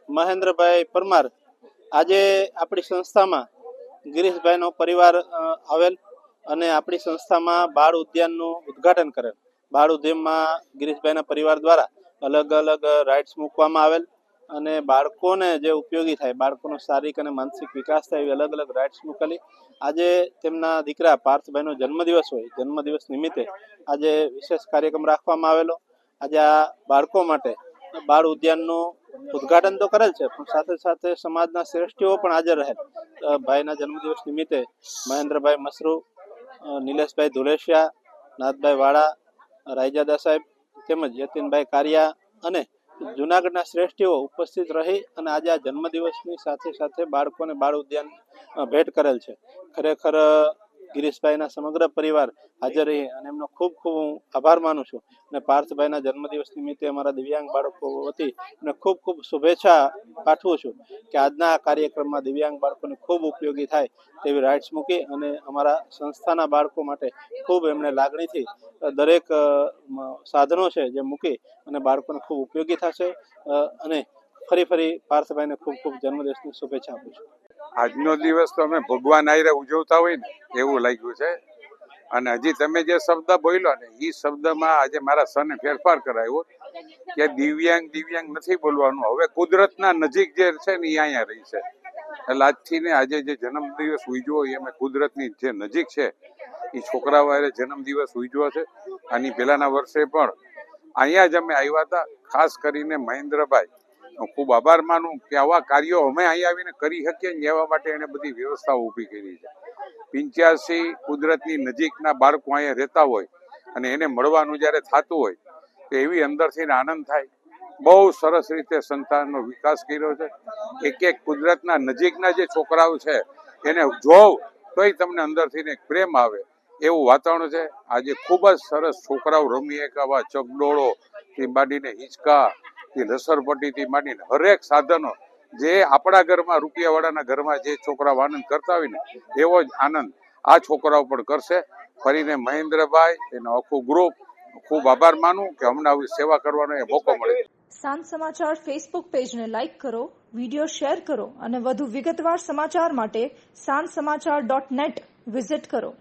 મહેન્દ્રભાઈ પરમાર આજે આપણી સંસ્થામાં ગિરીશભાઈનો પરિવાર આવેલ અને આપણી સંસ્થામાં બાળ ઉદ્યાનનું ઉદ્ઘાટન કરેલ. બાળ ઉદ્યાનમાં ગિરીશભાઈના પરિવાર દ્વારા અલગ અલગ રાઇડ્સ મૂકવામાં આવેલ અને બાળકોને જે ઉપયોગી થાય, બાળકોનો શારીરિક અને માનસિક વિકાસ થાય એવી અલગ અલગ રાઇડ્સ મૂકેલી. આજે તેમના દીકરા પાર્થભાઈનો જન્મદિવસ હોય, જન્મદિવસ નિમિત્તે આજે વિશેષ કાર્યક્રમ રાખવામાં આવેલો. આજે આ બાળકો માટે બાળ ઉદ્યાનનું ઉદ્ઘાટન તો કરેલ છે, પણ સાથે સાથે સમાજના શ્રેષ્ઠીઓ પણ હાજર રહે. ભાઈના જન્મદિવસ નિમિત્તે મહેન્દ્રભાઈ મસરૂ, નિલેશભાઈ ધુલેશિયા, નાથભાઈ વાળા, રાયજાદા સાહેબ તેમજ યતીનભાઈ કારિયા અને જુનાગઢના શ્રેષ્ઠીઓ ઉપસ્થિત રહી અને આજે આ જન્મદિવસની સાથે સાથે બાળકોને બાળ ઉદ્યાન ભેટ કરેલ છે. ખરેખર ગિરીશભાઈના સમગ્ર પરિવાર હાજર રહી અને એમનો ખૂબ ખૂબ હું આભાર માનું છું અને પાર્થભાઈના જન્મદિવસ નિમિત્તે અમારા દિવ્યાંગ બાળકો વતી એમને ખૂબ ખૂબ શુભેચ્છા પાઠવું છું કે આજના કાર્યક્રમમાં દિવ્યાંગ બાળકોને ખૂબ ઉપયોગી થાય તેવી રાઇડ્સ મૂકી અને અમારા સંસ્થાના બાળકો માટે ખૂબ એમણે લાગણીથી દરેક સાધનો છે જે મૂકી અને બાળકોને ખૂબ ઉપયોગી થશે. અને ફરી પાર્થભાઈને ખૂબ ખૂબ જન્મદિવસની શુભેચ્છા આપું છું. આજનો દિવસ તો અમે ભગવાન આયરે ઉજવતા હોય ને એવું લાગ્યું છે. અને હજી તમે જે શબ્દ બોલ્યો ને એ શબ્દમાં આજે મારા સને ફેરફાર કરાયો કે દિવ્યાંગ નથી બોલવાનું, હવે કુદરતના નજીક જે છે ને એ અહીંયા રહી છે. એટલે આજથી ને આજે જે જન્મદિવસ ઉજવો એ અમે કુદરતની જે નજીક છે એ છોકરાઓ હારે જન્મદિવસ ઉજવ્યો છે. આની પહેલાના વર્ષે પણ અહીંયા જ અમે આવ્યા હતા. ખાસ કરીને મહેન્દ્રભાઈ ખૂબ આભાર માનું કે આવા કાર્યો અમે અહીંયા આવીને કરી શકીએ ને એવા માટે એને બધી વ્યવસ્થાઓ ઊભી કરી છે. 85 કુદરતની નજીકના બાળકો અહીંયા રહેતા હોય અને એને મળવાનું જ્યારે થતું હોય તો એવી અંદરથી આનંદ થાય. બહુ સરસ રીતે સંતાનનો વિકાસ કર્યો છે. એક કુદરતના નજીકના જે છોકરાઓ છે એને જોવ તોય તમને અંદરથી પ્રેમ આવે એવું વાતાવરણ છે. આજે ખૂબ જ સરસ છોકરાઓ રમી એક આવા ચકડોળો થી માંડીને હિંચકા થી લસરપટ્ટી થી માંડીને હરેક સાધનો જે આપણા ઘરમાં રૂપિયાવાળાના ઘરમાં જે છોકરાઓ આનંદ કરતા હોય ને એવો જ આનંદ આ છોકરાઓ પણ કરશે. ફરીને મહેન્દ્રભાઈ એનો આખું ગ્રુપ ખૂબ આભાર માનું કે અમને આવી સેવા કરવાનો એ મોકો મળે. સાંજ સમાચાર ફેસબુક પેજને લાઇક કરો, વિડીયો શેર કરો અને વધુ વિગતવાર સમાચાર માટે sanssamachar.net વિઝિટ કરો.